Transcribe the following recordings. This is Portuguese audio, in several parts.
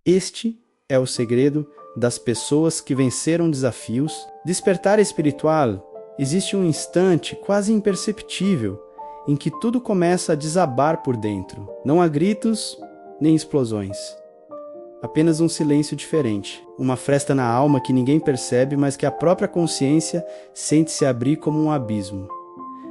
Este é o segredo das pessoas que venceram desafios. Despertar espiritual existe um instante quase imperceptível em que tudo começa a desabar por dentro. Não há gritos nem explosões. Apenas um silêncio diferente. Uma fresta na alma que ninguém percebe, mas que a própria consciência sente se abrir como um abismo.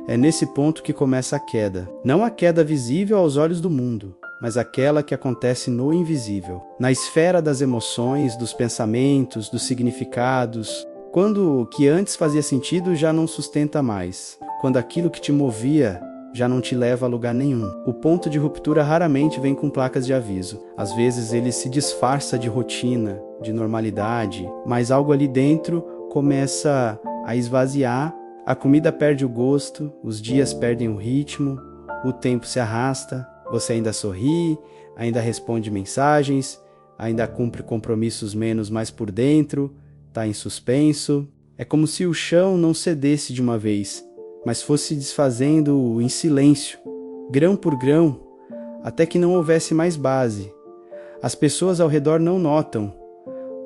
É nesse ponto que começa a queda. Não a queda visível aos olhos do mundo, mas aquela que acontece no invisível. Na esfera das emoções, dos pensamentos, dos significados. Quando o que antes fazia sentido já não sustenta mais. Quando aquilo que te movia já não te leva a lugar nenhum. O ponto de ruptura raramente vem com placas de aviso. Às vezes ele se disfarça de rotina, de normalidade, mas algo ali dentro começa a esvaziar, a comida perde o gosto, os dias perdem o ritmo, o tempo se arrasta, você ainda sorri, ainda responde mensagens, ainda cumpre compromissos menos mais por dentro, está em suspenso. É como se o chão não cedesse de uma vez, mas fosse desfazendo em silêncio, grão por grão, até que não houvesse mais base. As pessoas ao redor não notam.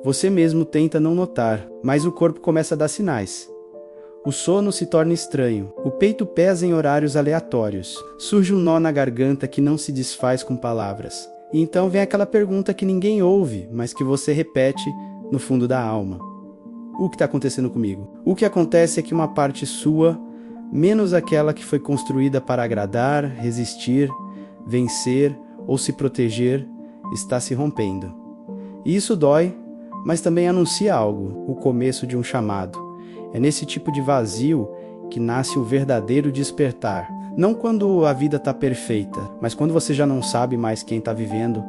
Você mesmo tenta não notar, mas o corpo começa a dar sinais. O sono se torna estranho, o peito pesa em horários aleatórios, surge um nó na garganta que não se desfaz com palavras. E então vem aquela pergunta que ninguém ouve, mas que você repete no fundo da alma. O que está acontecendo comigo? O que acontece é que uma parte sua, menos aquela que foi construída para agradar, resistir, vencer ou se proteger, está se rompendo. E isso dói, mas também anuncia algo, o começo de um chamado. É nesse tipo de vazio que nasce o verdadeiro despertar. Não quando a vida está perfeita, mas quando você já não sabe mais quem está vivendo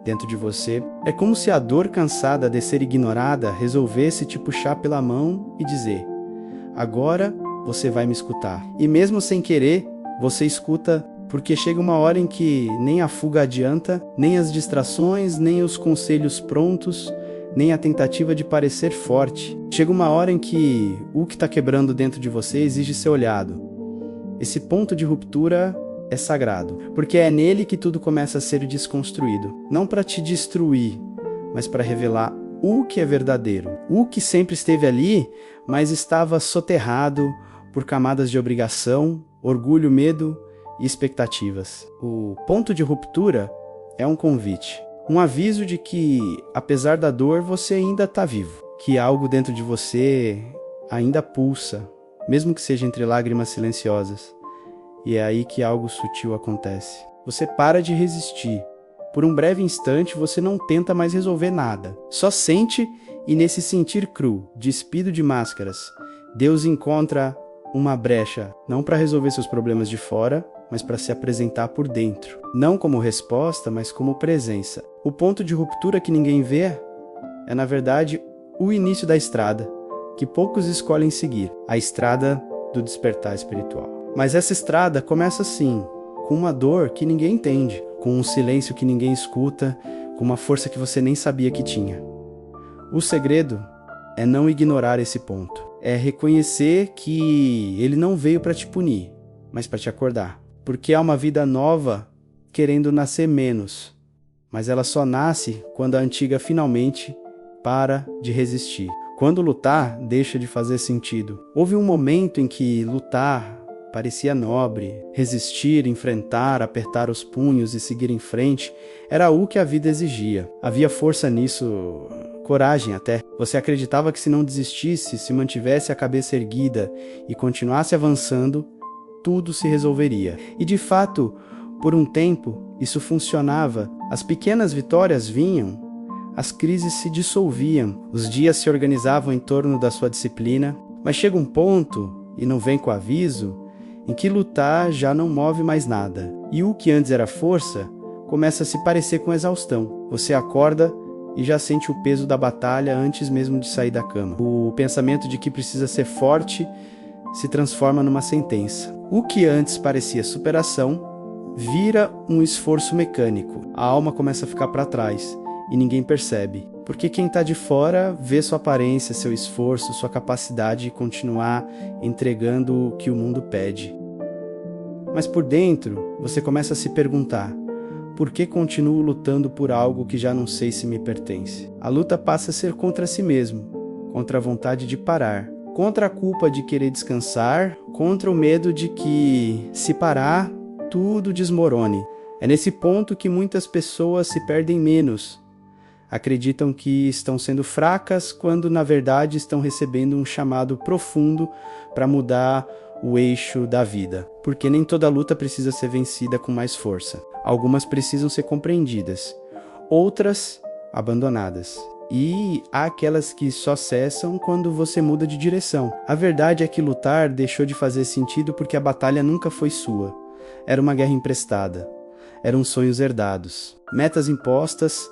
dentro de você. É como se a dor cansada de ser ignorada resolvesse te puxar pela mão e dizer: agora você vai me escutar. E mesmo sem querer, você escuta, porque chega uma hora em que nem a fuga adianta, nem as distrações, nem os conselhos prontos, nem a tentativa de parecer forte. Chega uma hora em que o que está quebrando dentro de você exige ser olhado. Esse ponto de ruptura é sagrado, porque é nele que tudo começa a ser desconstruído. Não para te destruir, mas para revelar o que é verdadeiro. O que sempre esteve ali, mas estava soterrado por camadas de obrigação, orgulho, medo e expectativas. O ponto de ruptura é um convite. Um aviso de que, apesar da dor, você ainda está vivo. Que algo dentro de você ainda pulsa, mesmo que seja entre lágrimas silenciosas. E é aí que algo sutil acontece. Você para de resistir. Por um breve instante, você não tenta mais resolver nada. Só sente, e nesse sentir cru, despido de máscaras, Deus encontra uma brecha, não para resolver seus problemas de fora, mas para se apresentar por dentro. Não como resposta, mas como presença. O ponto de ruptura que ninguém vê é, na verdade, o início da estrada, que poucos escolhem seguir. A estrada do despertar espiritual. Mas essa estrada começa assim, com uma dor que ninguém entende, com um silêncio que ninguém escuta, com uma força que você nem sabia que tinha. O segredo é não ignorar esse ponto. É reconhecer que ele não veio para te punir, mas para te acordar. Porque há uma vida nova querendo nascer menos, mas ela só nasce quando a antiga finalmente para de resistir. Quando lutar deixa de fazer sentido. Houve um momento em que lutar parecia nobre, resistir, enfrentar, apertar os punhos e seguir em frente era o que a vida exigia. Havia força nisso, coragem até. Você acreditava que se não desistisse, se mantivesse a cabeça erguida e continuasse avançando, tudo se resolveria. E de fato, por um tempo, isso funcionava. As pequenas vitórias vinham, as crises se dissolviam, os dias se organizavam em torno da sua disciplina, mas chega um ponto, e não vem com aviso, em que lutar já não move mais nada. E o que antes era força, começa a se parecer com exaustão. Você acorda e já sente o peso da batalha antes mesmo de sair da cama. O pensamento de que precisa ser forte se transforma numa sentença. O que antes parecia superação, vira um esforço mecânico. A alma começa a ficar para trás e ninguém percebe. Porque quem está de fora vê sua aparência, seu esforço, sua capacidade de continuar entregando o que o mundo pede. Mas por dentro, você começa a se perguntar: por que continuo lutando por algo que já não sei se me pertence? A luta passa a ser contra si mesmo, contra a vontade de parar, contra a culpa de querer descansar, contra o medo de que, se parar, tudo desmorone. É nesse ponto que muitas pessoas se perdem menos. Acreditam que estão sendo fracas quando, na verdade, estão recebendo um chamado profundo para mudar o eixo da vida. Porque nem toda luta precisa ser vencida com mais força. Algumas precisam ser compreendidas, outras abandonadas. E há aquelas que só cessam quando você muda de direção. A verdade é que lutar deixou de fazer sentido porque a batalha nunca foi sua. Era uma guerra emprestada. Eram sonhos herdados, metas impostas,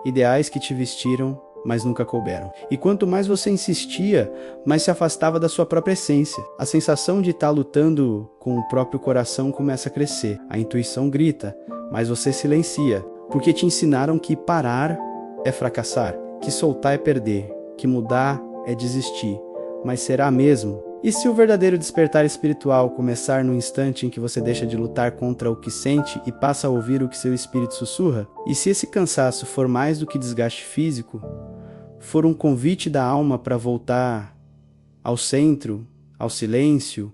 ideais que te vestiram, mas nunca couberam. E quanto mais você insistia, mais se afastava da sua própria essência. A sensação de estar lutando com o próprio coração começa a crescer. A intuição grita, mas você silencia, porque te ensinaram que parar é fracassar, que soltar é perder, que mudar é desistir. Mas será mesmo? E se o verdadeiro despertar espiritual começar no instante em que você deixa de lutar contra o que sente e passa a ouvir o que seu espírito sussurra? E se esse cansaço for mais do que desgaste físico, for um convite da alma para voltar ao centro, ao silêncio,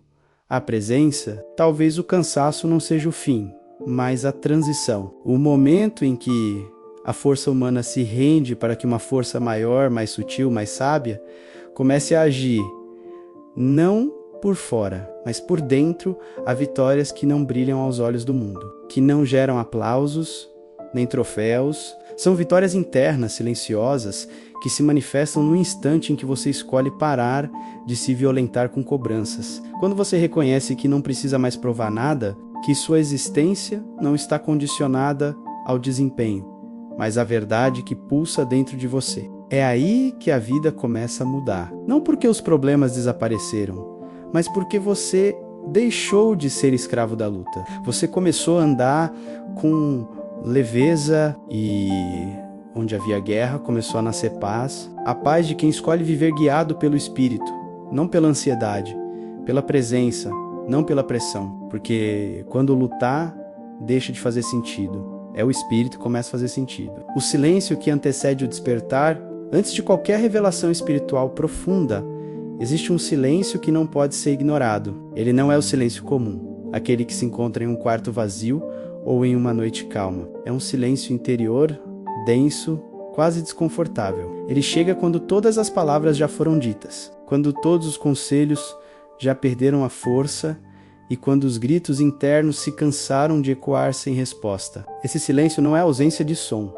à presença, talvez o cansaço não seja o fim, mas a transição. O momento em que a força humana se rende para que uma força maior, mais sutil, mais sábia, comece a agir, não por fora, mas por dentro, há vitórias que não brilham aos olhos do mundo, que não geram aplausos, nem troféus. São vitórias internas, silenciosas, que se manifestam no instante em que você escolhe parar de se violentar com cobranças. Quando você reconhece que não precisa mais provar nada, que sua existência não está condicionada ao desempenho, mas à verdade que pulsa dentro de você. É aí que a vida começa a mudar. Não porque os problemas desapareceram, mas porque você deixou de ser escravo da luta. Você começou a andar com leveza e onde havia guerra começou a nascer paz. A paz de quem escolhe viver guiado pelo Espírito, não pela ansiedade, pela presença, não pela pressão. Porque quando lutar, deixa de fazer sentido. É o Espírito que começa a fazer sentido. O silêncio que antecede o despertar, antes de qualquer revelação espiritual profunda, existe um silêncio que não pode ser ignorado. Ele não é o silêncio comum, aquele que se encontra em um quarto vazio ou em uma noite calma. É um silêncio interior, denso, quase desconfortável. Ele chega quando todas as palavras já foram ditas, quando todos os conselhos já perderam a força e quando os gritos internos se cansaram de ecoar sem resposta. Esse silêncio não é ausência de som,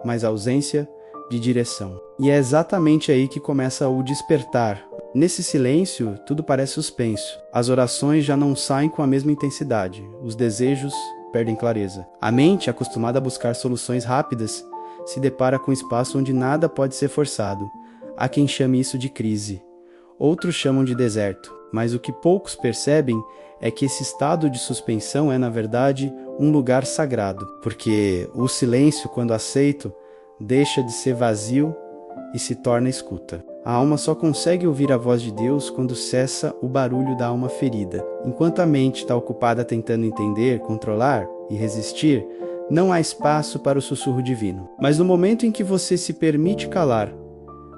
mas ausência de direção. E é exatamente aí que começa o despertar. Nesse silêncio, tudo parece suspenso. As orações já não saem com a mesma intensidade. Os desejos perdem clareza. A mente, acostumada a buscar soluções rápidas, se depara com um espaço onde nada pode ser forçado. Há quem chame isso de crise. Outros chamam de deserto. Mas o que poucos percebem é que esse estado de suspensão é, na verdade, um lugar sagrado. Porque o silêncio, quando aceito, deixa de ser vazio e se torna escuta. A alma só consegue ouvir a voz de Deus quando cessa o barulho da alma ferida. Enquanto a mente está ocupada tentando entender, controlar e resistir, não há espaço para o sussurro divino. Mas no momento em que você se permite calar,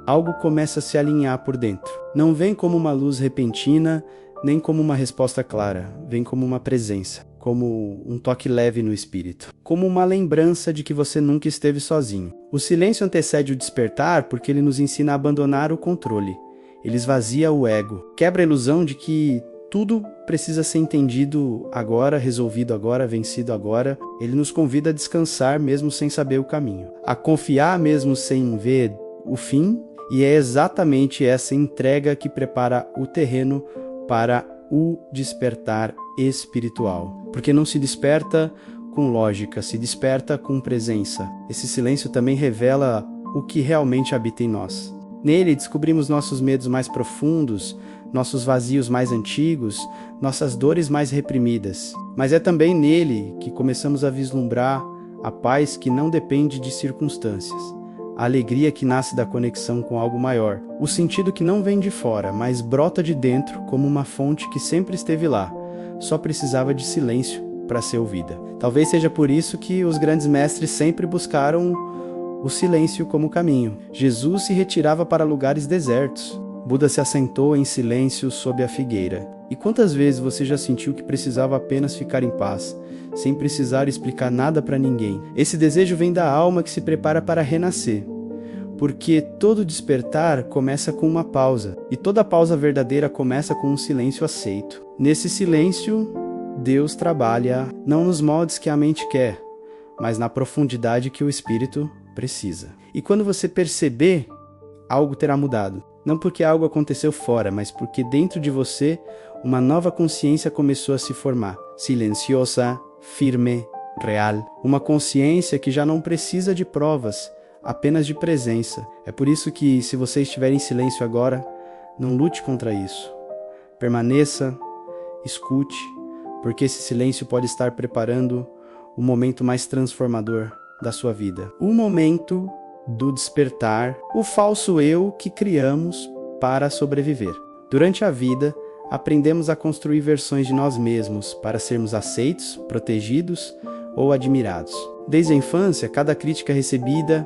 algo começa a se alinhar por dentro. Não vem como uma luz repentina, nem como uma resposta clara. Vem como uma presença, como um toque leve no espírito, como uma lembrança de que você nunca esteve sozinho. O silêncio antecede o despertar porque ele nos ensina a abandonar o controle. Ele esvazia o ego, quebra a ilusão de que tudo precisa ser entendido agora, resolvido agora, vencido agora. Ele nos convida a descansar mesmo sem saber o caminho, a confiar mesmo sem ver o fim, e é exatamente essa entrega que prepara o terreno para o despertar espiritual. Porque não se desperta com lógica, se desperta com presença. Esse silêncio também revela o que realmente habita em nós. Nele descobrimos nossos medos mais profundos, nossos vazios mais antigos, nossas dores mais reprimidas. Mas é também nele que começamos a vislumbrar a paz que não depende de circunstâncias, a alegria que nasce da conexão com algo maior, o sentido que não vem de fora, mas brota de dentro como uma fonte que sempre esteve lá, só precisava de silêncio para ser ouvida. Talvez seja por isso que os grandes mestres sempre buscaram o silêncio como caminho. Jesus se retirava para lugares desertos. Buda se assentou em silêncio sob a figueira. E quantas vezes você já sentiu que precisava apenas ficar em paz, sem precisar explicar nada para ninguém? Esse desejo vem da alma que se prepara para renascer. Porque todo despertar começa com uma pausa, e toda pausa verdadeira começa com um silêncio aceito. Nesse silêncio, Deus trabalha não nos moldes que a mente quer, mas na profundidade que o espírito precisa. E quando você perceber, algo terá mudado. Não porque algo aconteceu fora, mas porque dentro de você uma nova consciência começou a se formar. Silenciosa, firme, real. Uma consciência que já não precisa de provas, apenas de presença. É por isso que, se você estiver em silêncio agora, não lute contra isso. Permaneça, escute, porque esse silêncio pode estar preparando o momento mais transformador da sua vida. O momento do despertar, o falso eu que criamos para sobreviver. Durante a vida, aprendemos a construir versões de nós mesmos para sermos aceitos, protegidos ou admirados. Desde a infância, cada crítica recebida,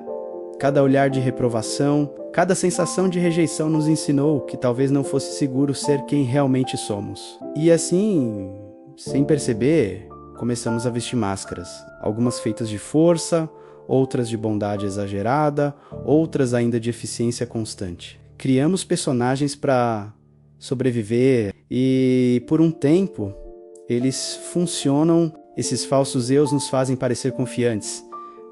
cada olhar de reprovação, cada sensação de rejeição nos ensinou que talvez não fosse seguro ser quem realmente somos. E assim, sem perceber, começamos a vestir máscaras. Algumas feitas de força, outras de bondade exagerada, outras ainda de eficiência constante. Criamos personagens para sobreviver e, por um tempo, eles funcionam. Esses falsos eus nos fazem parecer confiantes,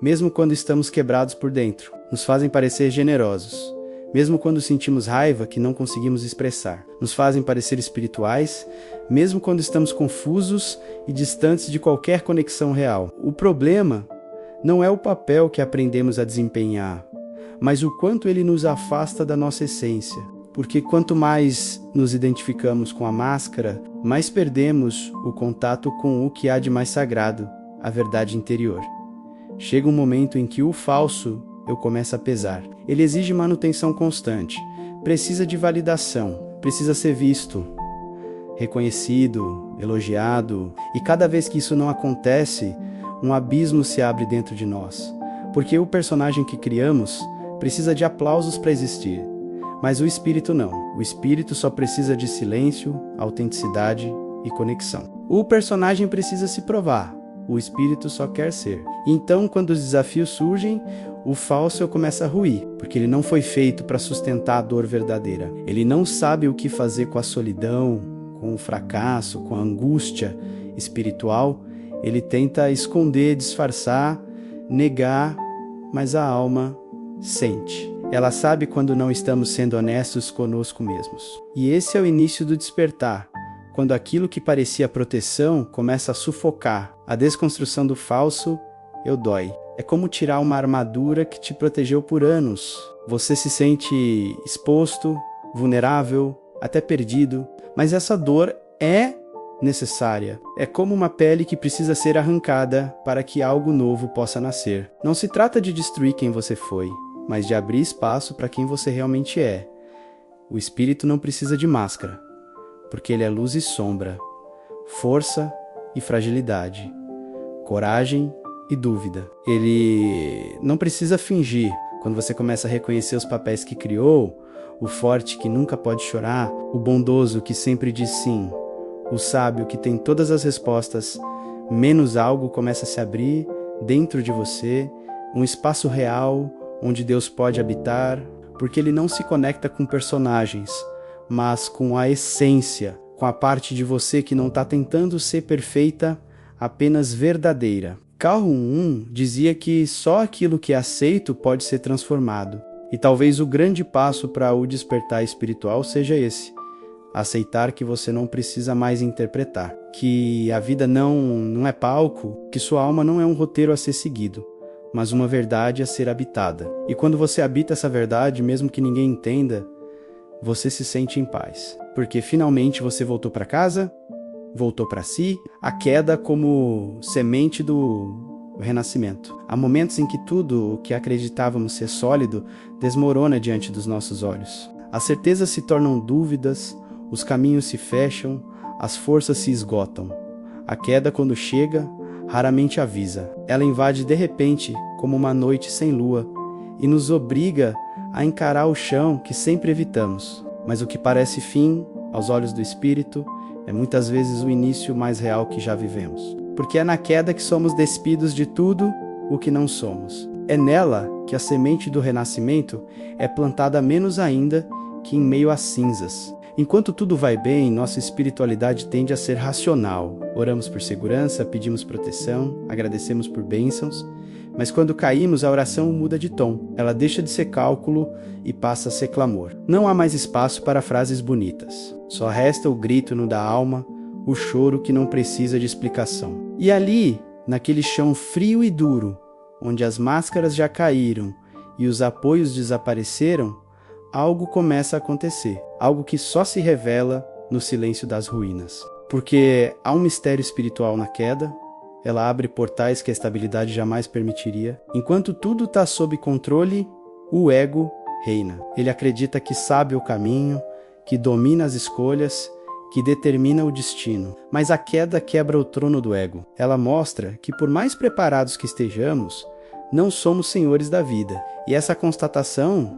mesmo quando estamos quebrados por dentro. Nos fazem parecer generosos, mesmo quando sentimos raiva que não conseguimos expressar. Nos fazem parecer espirituais, mesmo quando estamos confusos e distantes de qualquer conexão real. O problema não é o papel que aprendemos a desempenhar, mas o quanto ele nos afasta da nossa essência. Porque quanto mais nos identificamos com a máscara, mais perdemos o contato com o que há de mais sagrado, a verdade interior. Chega um momento em que o falso eu começa a pesar. Ele exige manutenção constante, precisa de validação, precisa ser visto, reconhecido, elogiado. E cada vez que isso não acontece, um abismo se abre dentro de nós. Porque o personagem que criamos precisa de aplausos para existir, mas o espírito não. O espírito só precisa de silêncio, autenticidade e conexão. O personagem precisa se provar. O espírito só quer ser. Então, quando os desafios surgem, o falso começa a ruir, porque ele não foi feito para sustentar a dor verdadeira. Ele não sabe o que fazer com a solidão, com o fracasso, com a angústia espiritual. Ele tenta esconder, disfarçar, negar, mas a alma sente. Ela sabe quando não estamos sendo honestos conosco mesmos. E esse é o início do despertar. Quando aquilo que parecia proteção começa a sufocar. A desconstrução do falso, eu dói. É como tirar uma armadura que te protegeu por anos. Você se sente exposto, vulnerável, até perdido. Mas essa dor é necessária. É como uma pele que precisa ser arrancada para que algo novo possa nascer. Não se trata de destruir quem você foi, mas de abrir espaço para quem você realmente é. O espírito não precisa de máscara, porque ele é luz e sombra, força e fragilidade, coragem e dúvida. Ele não precisa fingir. Quando você começa a reconhecer os papéis que criou, o forte que nunca pode chorar, o bondoso que sempre diz sim, o sábio que tem todas as respostas, menos algo começa a se abrir dentro de você, um espaço real onde Deus pode habitar, porque ele não se conecta com personagens, mas com a essência, com a parte de você que não está tentando ser perfeita, apenas verdadeira. Carl Jung dizia que só aquilo que é aceito pode ser transformado. E talvez o grande passo para o despertar espiritual seja esse: aceitar que você não precisa mais interpretar, que a vida não é palco, que sua alma não é um roteiro a ser seguido, mas uma verdade a ser habitada. E quando você habita essa verdade, mesmo que ninguém entenda, você se sente em paz, porque finalmente você voltou para casa, voltou para si, a queda como semente do renascimento. Há momentos em que tudo o que acreditávamos ser sólido desmorona diante dos nossos olhos. As certezas se tornam dúvidas, os caminhos se fecham, as forças se esgotam. A queda, quando chega, raramente avisa. Ela invade de repente, como uma noite sem lua, e nos obriga a encarar o chão que sempre evitamos. Mas o que parece fim, aos olhos do espírito, é muitas vezes o início mais real que já vivemos. Porque é na queda que somos despidos de tudo o que não somos. É nela que a semente do renascimento é plantada menos ainda que em meio às cinzas. Enquanto tudo vai bem, nossa espiritualidade tende a ser racional. Oramos por segurança, pedimos proteção, agradecemos por bênçãos, mas quando caímos, a oração muda de tom. Ela deixa de ser cálculo e passa a ser clamor. Não há mais espaço para frases bonitas. Só resta o grito no da alma, o choro que não precisa de explicação. E ali, naquele chão frio e duro, onde as máscaras já caíram e os apoios desapareceram, algo começa a acontecer. Algo que só se revela no silêncio das ruínas. Porque há um mistério espiritual na queda. Ela abre portais que a estabilidade jamais permitiria. Enquanto tudo está sob controle, o ego reina. Ele acredita que sabe o caminho, que domina as escolhas, que determina o destino. Mas a queda quebra o trono do ego. Ela mostra que, por mais preparados que estejamos, não somos senhores da vida. E essa constatação,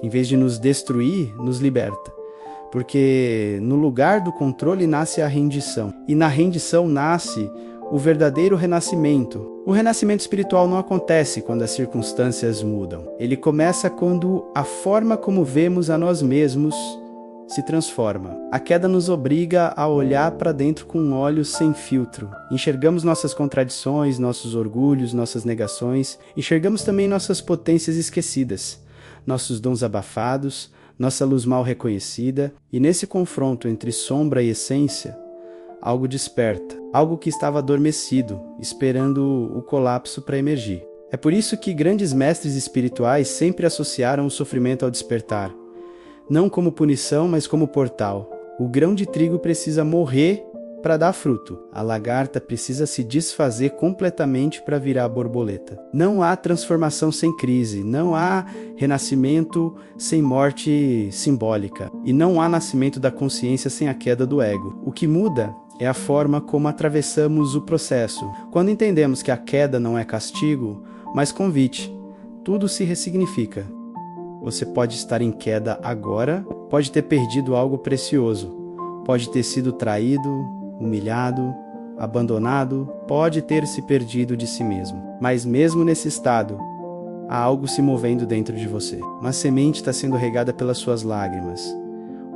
em vez de nos destruir, nos liberta. Porque no lugar do controle nasce a rendição. E na rendição nasce o verdadeiro renascimento. O renascimento espiritual não acontece quando as circunstâncias mudam. Ele começa quando a forma como vemos a nós mesmos se transforma. A queda nos obriga a olhar para dentro com olhos sem filtro. Enxergamos nossas contradições, nossos orgulhos, nossas negações. Enxergamos também nossas potências esquecidas, nossos dons abafados, nossa luz mal reconhecida. E nesse confronto entre sombra e essência, algo desperta, algo que estava adormecido, esperando o colapso para emergir. É por isso que grandes mestres espirituais sempre associaram o sofrimento ao despertar. Não como punição, mas como portal. O grão de trigo precisa morrer para dar fruto. A lagarta precisa se desfazer completamente para virar borboleta. Não há transformação sem crise, não há renascimento sem morte simbólica. E não há nascimento da consciência sem a queda do ego. O que muda é a forma como atravessamos o processo. Quando entendemos que a queda não é castigo, mas convite, tudo se ressignifica. Você pode estar em queda agora, pode ter perdido algo precioso, pode ter sido traído, humilhado, abandonado, pode ter se perdido de si mesmo. Mas mesmo nesse estado, há algo se movendo dentro de você. Uma semente está sendo regada pelas suas lágrimas.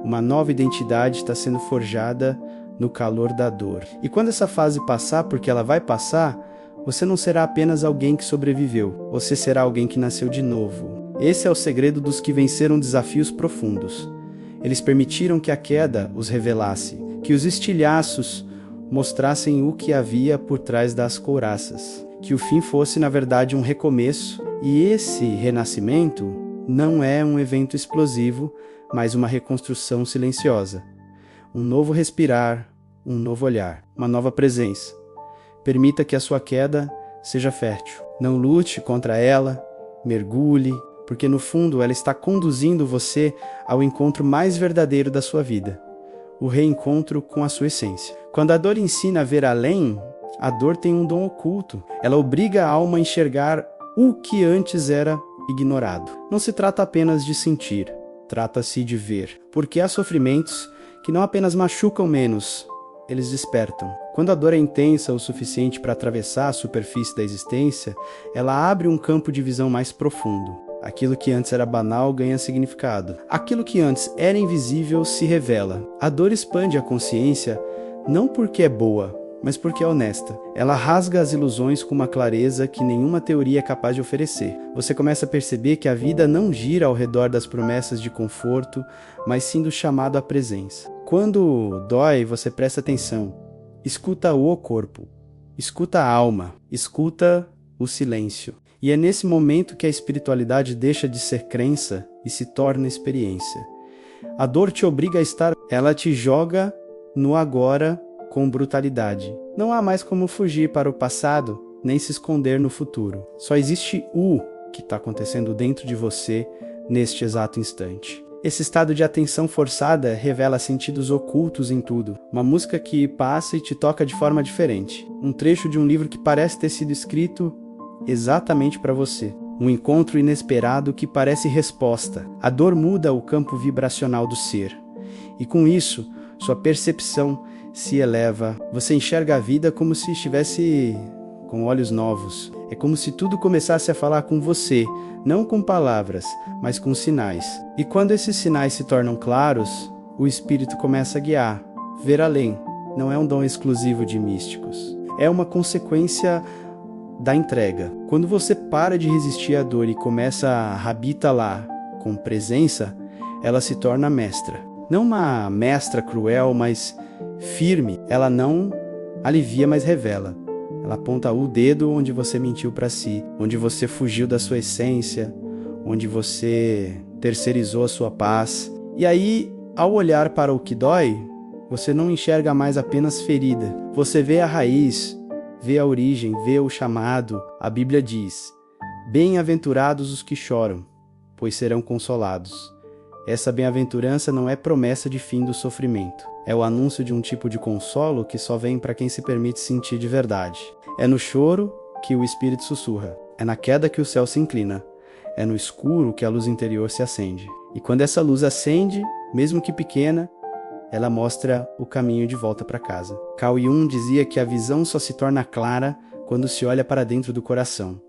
Uma nova identidade está sendo forjada no calor da dor. E quando essa fase passar, porque ela vai passar, você não será apenas alguém que sobreviveu, você será alguém que nasceu de novo. Esse é o segredo dos que venceram desafios profundos. Eles permitiram que a queda os revelasse, que os estilhaços mostrassem o que havia por trás das couraças, que o fim fosse, na verdade, um recomeço. E esse renascimento não é um evento explosivo, mas uma reconstrução silenciosa. Um novo respirar, um novo olhar, uma nova presença. Permita que a sua queda seja fértil. Não lute contra ela, mergulhe, porque no fundo ela está conduzindo você ao encontro mais verdadeiro da sua vida, o reencontro com a sua essência. Quando a dor ensina a ver além, a dor tem um dom oculto. Ela obriga a alma a enxergar o que antes era ignorado. Não se trata apenas de sentir, trata-se de ver, porque há sofrimentos que não apenas machucam menos, eles despertam. Quando a dor é intensa o suficiente para atravessar a superfície da existência, ela abre um campo de visão mais profundo. Aquilo que antes era banal ganha significado. Aquilo que antes era invisível se revela. A dor expande a consciência não porque é boa, mas porque é honesta. Ela rasga as ilusões com uma clareza que nenhuma teoria é capaz de oferecer. Você começa a perceber que a vida não gira ao redor das promessas de conforto, mas sim do chamado à presença. Quando dói, você presta atenção. Escuta o corpo, escuta a alma, escuta o silêncio. E é nesse momento que a espiritualidade deixa de ser crença e se torna experiência. A dor te obriga a estar, ela te joga no agora com brutalidade. Não há mais como fugir para o passado, nem se esconder no futuro. Só existe o que está acontecendo dentro de você neste exato instante. Esse estado de atenção forçada revela sentidos ocultos em tudo. Uma música que passa e te toca de forma diferente. Um trecho de um livro que parece ter sido escrito exatamente para você. Um encontro inesperado que parece resposta. A dor muda o campo vibracional do ser. E com isso, sua percepção se eleva. Você enxerga a vida como se estivesse com olhos novos. É como se tudo começasse a falar com você, não com palavras, mas com sinais. E quando esses sinais se tornam claros, o espírito começa a guiar, ver além. Não é um dom exclusivo de místicos. É uma consequência da entrega. Quando você para de resistir à dor e começa a habitar lá com presença, ela se torna mestra. Não uma mestra cruel, mas firme. Ela não alivia, mas revela. Ela aponta o dedo onde você mentiu para si, onde você fugiu da sua essência, onde você terceirizou a sua paz. E aí, ao olhar para o que dói, você não enxerga mais apenas ferida. Você vê a raiz, vê a origem, vê o chamado. A Bíblia diz: bem-aventurados os que choram, pois serão consolados. Essa bem-aventurança não é promessa de fim do sofrimento. É o anúncio de um tipo de consolo que só vem para quem se permite sentir de verdade. É no choro que o espírito sussurra. É na queda que o céu se inclina. É no escuro que a luz interior se acende. E quando essa luz acende, mesmo que pequena, ela mostra o caminho de volta para casa. Carl Jung dizia que a visão só se torna clara quando se olha para dentro do coração.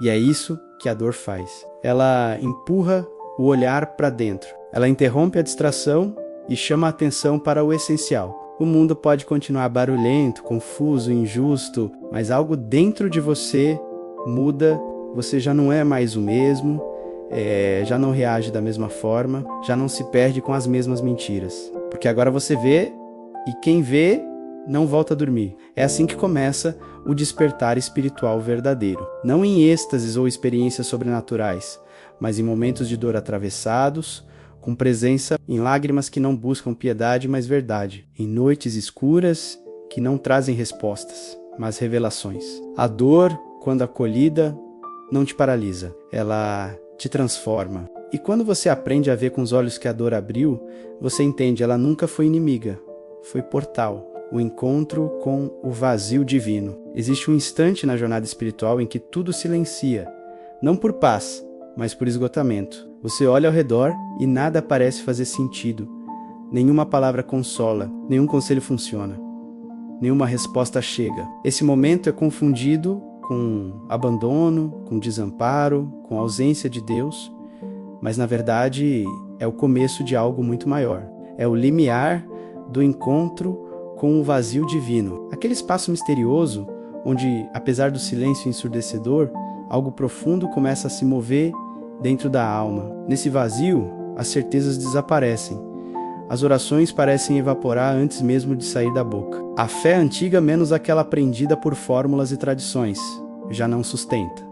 E é isso que a dor faz. Ela empurra o olhar para dentro. Ela interrompe a distração e chama a atenção para o essencial. O mundo pode continuar barulhento, confuso, injusto, mas algo dentro de você muda. Você já não é mais o mesmo, já não reage da mesma forma, já não se perde com as mesmas mentiras. Porque agora você vê, e quem vê não volta a dormir. É assim que começa o despertar espiritual verdadeiro. Não em êxtases ou experiências sobrenaturais, mas em momentos de dor atravessados, com presença em lágrimas que não buscam piedade, mas verdade, em noites escuras que não trazem respostas, mas revelações. A dor, quando acolhida, não te paralisa, ela te transforma. E quando você aprende a ver com os olhos que a dor abriu, você entende, ela nunca foi inimiga, foi portal, o encontro com o vazio divino. Existe um instante na jornada espiritual em que tudo silencia, não por paz, mas por esgotamento. Você olha ao redor e nada parece fazer sentido. Nenhuma palavra consola, nenhum conselho funciona. Nenhuma resposta chega. Esse momento é confundido com abandono, com desamparo, com ausência de Deus, mas na verdade é o começo de algo muito maior. É o limiar do encontro com o vazio divino. Aquele espaço misterioso onde, apesar do silêncio ensurdecedor, algo profundo começa a se mover dentro da alma. Nesse vazio, as certezas desaparecem. As orações parecem evaporar antes mesmo de sair da boca. A fé antiga, menos aquela aprendida por fórmulas e tradições, já não sustenta.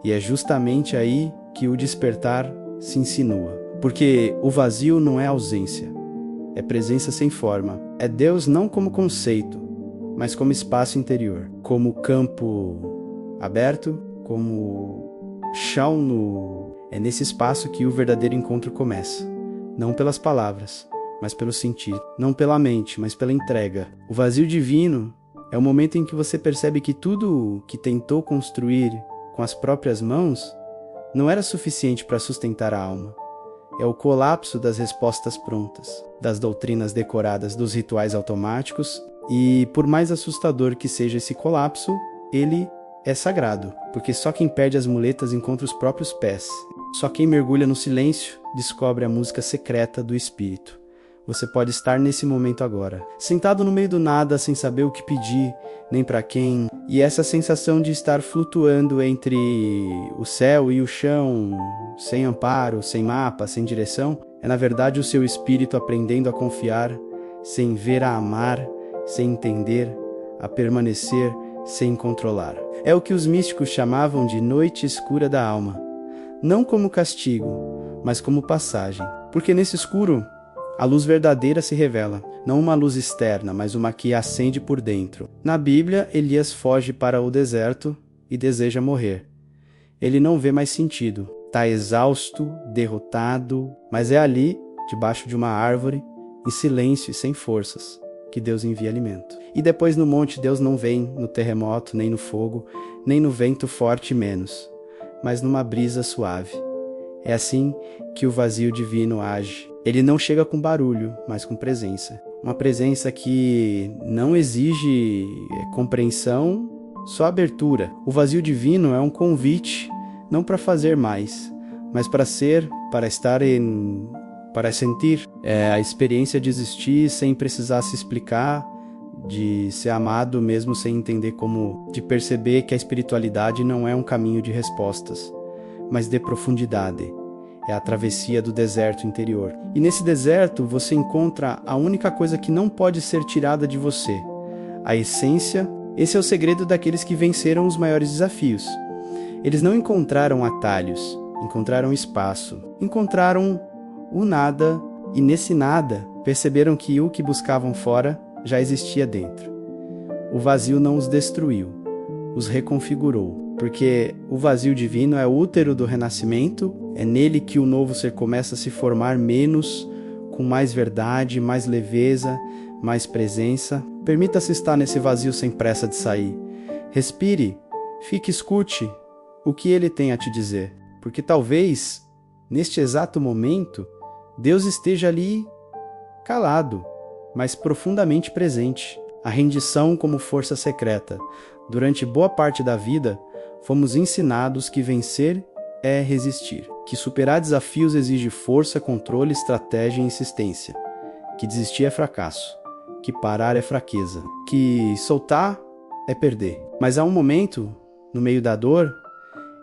E é justamente aí que o despertar se insinua. Porque o vazio não é ausência, é presença sem forma. É Deus não como conceito, mas como espaço interior, como campo aberto, como chão nu. É nesse espaço que o verdadeiro encontro começa. Não pelas palavras, mas pelo sentir. Não pela mente, mas pela entrega. O vazio divino é o momento em que você percebe que tudo que tentou construir com as próprias mãos não era suficiente para sustentar a alma. É o colapso das respostas prontas, das doutrinas decoradas, dos rituais automáticos, e por mais assustador que seja esse colapso, ele é sagrado, porque só quem perde as muletas encontra os próprios pés. Só quem mergulha no silêncio descobre a música secreta do espírito. Você pode estar nesse momento agora, sentado no meio do nada, sem saber o que pedir, nem para quem, e essa sensação de estar flutuando entre o céu e o chão, sem amparo, sem mapa, sem direção, é na verdade o seu espírito aprendendo a confiar, sem ver a amar, sem entender, a permanecer, sem controlar. É o que os místicos chamavam de noite escura da alma, não como castigo, mas como passagem, porque nesse escuro a luz verdadeira se revela, não uma luz externa, mas uma que acende por dentro. Na Bíblia, Elias foge para o deserto e deseja morrer. Ele não vê mais sentido. está exausto, derrotado, mas é ali, debaixo de uma árvore, em silêncio e sem forças, que Deus envia alimento. E depois no monte Deus não vem no terremoto, nem no fogo, nem no vento forte menos, mas numa brisa suave. É assim que o vazio divino age. Ele não chega com barulho, mas com presença. Uma presença que não exige compreensão, só abertura. O vazio divino é um convite, não para fazer mais, mas para ser, para estar para sentir. É a experiência de existir sem precisar se explicar, de ser amado mesmo sem entender como, de perceber que a espiritualidade não é um caminho de respostas, mas de profundidade. É a travessia do deserto interior. E nesse deserto você encontra a única coisa que não pode ser tirada de você, a essência. Esse é o segredo daqueles que venceram os maiores desafios. Eles não encontraram atalhos, encontraram espaço, encontraram o nada, e nesse nada perceberam que o que buscavam fora já existia dentro. O vazio não os destruiu, os reconfigurou, porque o vazio divino é o útero do renascimento, é nele que o novo ser começa a se formar menos, com mais verdade, mais leveza, mais presença. Permita-se estar nesse vazio sem pressa de sair. Respire, fique, escute o que ele tem a te dizer, porque talvez, neste exato momento, Deus esteja ali calado, mas profundamente presente. A rendição como força secreta. Durante boa parte da vida, fomos ensinados que vencer é resistir, que superar desafios exige força, controle, estratégia e insistência, que desistir é fracasso, que parar é fraqueza, que soltar é perder. Mas há um momento, no meio da dor,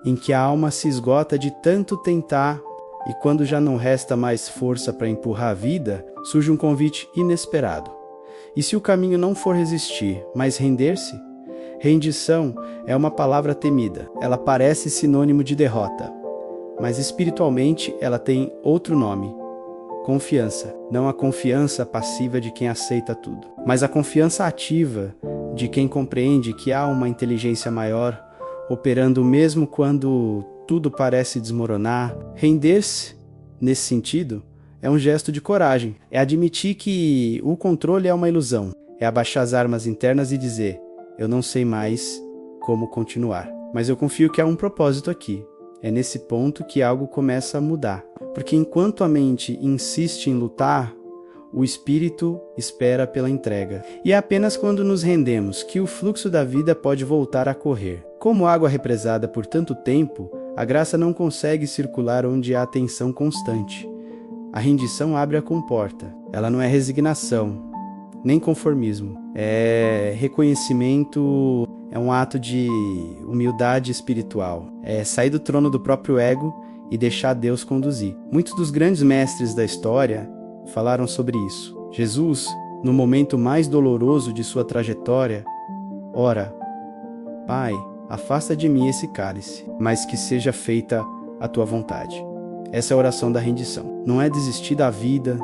em que a alma se esgota de tanto tentar, e quando já não resta mais força para empurrar a vida, surge um convite inesperado. E se o caminho não for resistir, mas render-se? Rendição é uma palavra temida. Ela parece sinônimo de derrota, mas espiritualmente ela tem outro nome: confiança. Não a confiança passiva de quem aceita tudo, mas a confiança ativa de quem compreende que há uma inteligência maior operando mesmo quando tudo parece desmoronar. Render-se, nesse sentido, é um gesto de coragem. É admitir que o controle é uma ilusão. É abaixar as armas internas e dizer: eu não sei mais como continuar, mas eu confio que há um propósito aqui. É nesse ponto que algo começa a mudar. Porque enquanto a mente insiste em lutar, o espírito espera pela entrega. E é apenas quando nos rendemos que o fluxo da vida pode voltar a correr. Como água represada por tanto tempo, a graça não consegue circular onde há tensão constante. A rendição abre a comporta. Ela não é resignação, nem conformismo. É reconhecimento, é um ato de humildade espiritual. É sair do trono do próprio ego e deixar Deus conduzir. Muitos dos grandes mestres da história falaram sobre isso. Jesus, no momento mais doloroso de sua trajetória, ora: Pai, afasta de mim esse cálice, mas que seja feita a tua vontade. Essa é a oração da rendição. Não é desistir da vida,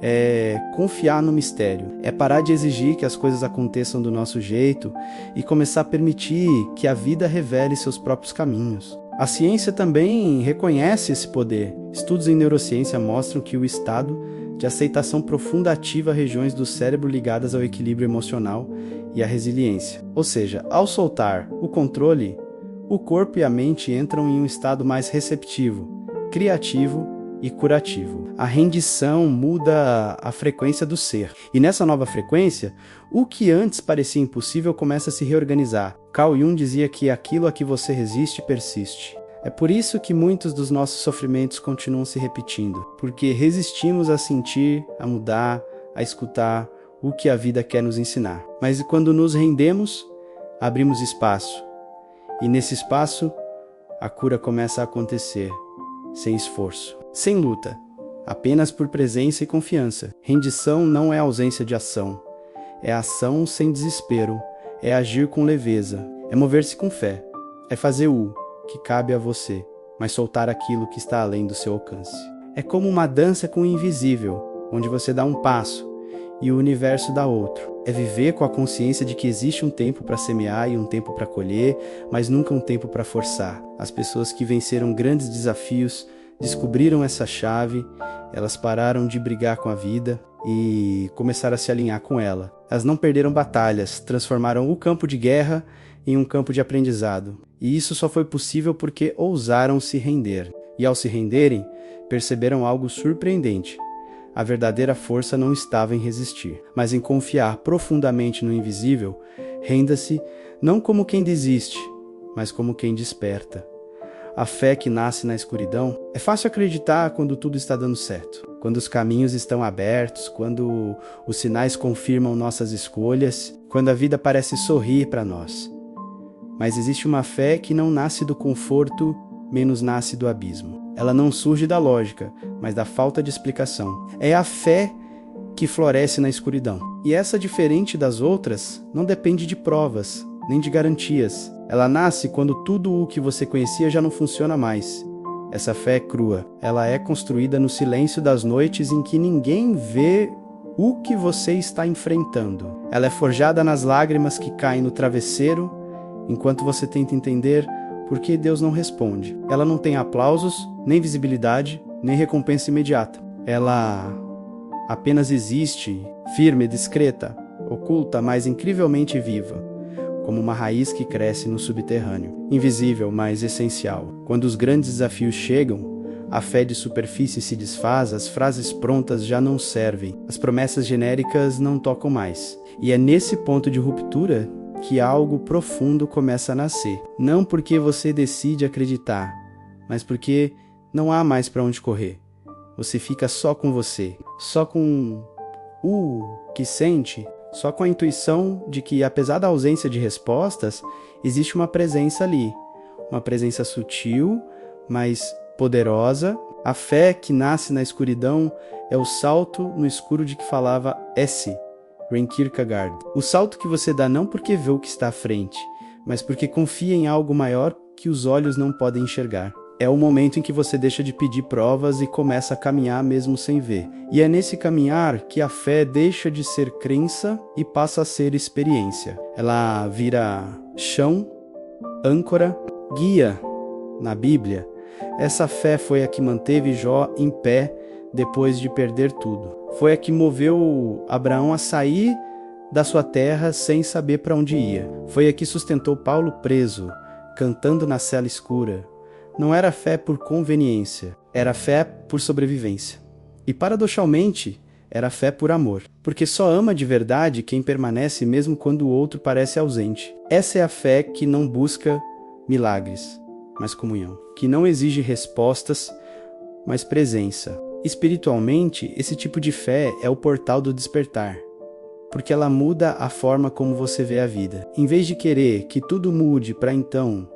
é confiar no mistério. É parar de exigir que as coisas aconteçam do nosso jeito e começar a permitir que a vida revele seus próprios caminhos. A ciência também reconhece esse poder. Estudos em neurociência mostram que o estado de aceitação profunda ativa regiões do cérebro ligadas ao equilíbrio emocional e à resiliência. Ou seja, ao soltar o controle, o corpo e a mente entram em um estado mais receptivo, criativo e curativo. A rendição muda a frequência do ser. E nessa nova frequência, o que antes parecia impossível começa a se reorganizar. Carl Jung dizia que aquilo a que você resiste persiste. É por isso que muitos dos nossos sofrimentos continuam se repetindo, porque resistimos a sentir, a mudar, a escutar o que a vida quer nos ensinar. Mas quando nos rendemos, abrimos espaço. E nesse espaço, a cura começa a acontecer, sem esforço, sem luta, apenas por presença e confiança. Rendição não é ausência de ação, é ação sem desespero, é agir com leveza, é mover-se com fé, é fazer o que cabe a você, mas soltar aquilo que está além do seu alcance. É como uma dança com o invisível, onde você dá um passo e o universo dá outro. É viver com a consciência de que existe um tempo para semear e um tempo para colher, mas nunca um tempo para forçar. As pessoas que venceram grandes desafios descobriram essa chave, elas pararam de brigar com a vida e começaram a se alinhar com ela. Elas não perderam batalhas, transformaram o campo de guerra em um campo de aprendizado. E isso só foi possível porque ousaram se render. E ao se renderem, perceberam algo surpreendente. A verdadeira força não estava em resistir, mas em confiar profundamente no invisível. Renda-se não como quem desiste, mas como quem desperta. A fé que nasce na escuridão é fácil acreditar quando tudo está dando certo, quando os caminhos estão abertos, quando os sinais confirmam nossas escolhas, quando a vida parece sorrir para nós. Mas existe uma fé que não nasce do conforto, menos nasce do abismo. Ela não surge da lógica, mas da falta de explicação. É a fé que floresce na escuridão. E essa, diferente das outras, não depende de provas, nem de garantias. Ela nasce quando tudo o que você conhecia já não funciona mais. Essa fé é crua. Ela é construída no silêncio das noites em que ninguém vê o que você está enfrentando. Ela é forjada nas lágrimas que caem no travesseiro, enquanto você tenta entender por que Deus não responde. Ela não tem aplausos, nem visibilidade, nem recompensa imediata. Ela apenas existe, firme, discreta, oculta, mas incrivelmente viva, como uma raiz que cresce no subterrâneo. Invisível, mas essencial. Quando os grandes desafios chegam, a fé de superfície se desfaz, as frases prontas já não servem, as promessas genéricas não tocam mais. E é nesse ponto de ruptura que algo profundo começa a nascer. Não porque você decide acreditar, mas porque não há mais para onde correr. Você fica só com você, só com o que sente, só com a intuição de que, apesar da ausência de respostas, existe uma presença ali. Uma presença sutil, mas poderosa. A fé que nasce na escuridão é o salto no escuro de que falava S. Kierkegaard. O salto que você dá não porque vê o que está à frente, mas porque confia em algo maior que os olhos não podem enxergar. É o momento em que você deixa de pedir provas e começa a caminhar mesmo sem ver. E é nesse caminhar que a fé deixa de ser crença e passa a ser experiência. Ela vira chão, âncora, guia na Bíblia. Essa fé foi a que manteve Jó em pé depois de perder tudo. Foi a que moveu Abraão a sair da sua terra sem saber para onde ia. Foi a que sustentou Paulo preso, cantando na cela escura. Não era fé por conveniência, era fé por sobrevivência. E paradoxalmente, era fé por amor, porque só ama de verdade quem permanece mesmo quando o outro parece ausente. Essa é a fé que não busca milagres, mas comunhão, que não exige respostas, mas presença. Espiritualmente, esse tipo de fé é o portal do despertar, porque ela muda a forma como você vê a vida. Em vez de querer que tudo mude para então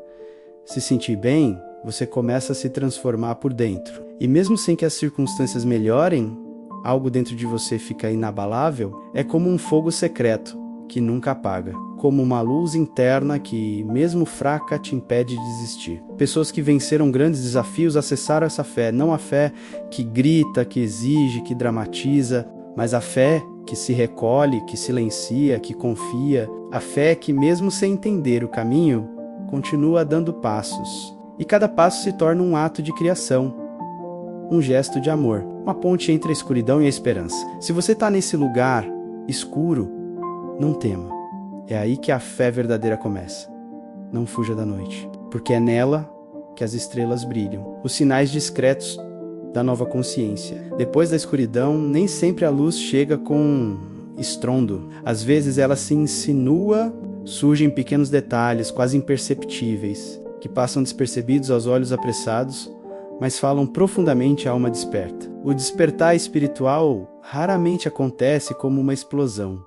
se sentir bem, você começa a se transformar por dentro. E mesmo sem que as circunstâncias melhorem, algo dentro de você fica inabalável. É como um fogo secreto que nunca apaga, como uma luz interna que, mesmo fraca, te impede de desistir. Pessoas que venceram grandes desafios acessaram essa fé, não a fé que grita, que exige, que dramatiza, mas a fé que se recolhe, que silencia, que confia, a fé que, mesmo sem entender o caminho, continua dando passos. E cada passo se torna um ato de criação, um gesto de amor, uma ponte entre a escuridão e a esperança. Se você está nesse lugar escuro, não tema. É aí que a fé verdadeira começa. Não fuja da noite, porque é nela que as estrelas brilham, os sinais discretos da nova consciência. Depois da escuridão, nem sempre a luz chega com estrondo. Às vezes ela se insinua, surgem pequenos detalhes, quase imperceptíveis, que passam despercebidos aos olhos apressados, mas falam profundamente à alma desperta. O despertar espiritual raramente acontece como uma explosão.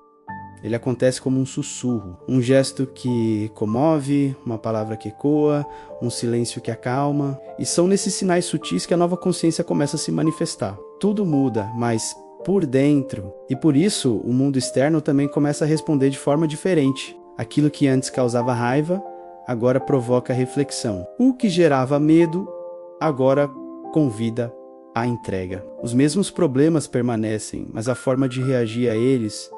Ele acontece como um sussurro, um gesto que comove, uma palavra que ecoa, um silêncio que acalma. E são nesses sinais sutis que a nova consciência começa a se manifestar. Tudo muda, mas por dentro. E por isso, o mundo externo também começa a responder de forma diferente. Aquilo que antes causava raiva, agora provoca reflexão. O que gerava medo, agora convida a entrega. Os mesmos problemas permanecem, mas a forma de reagir a eles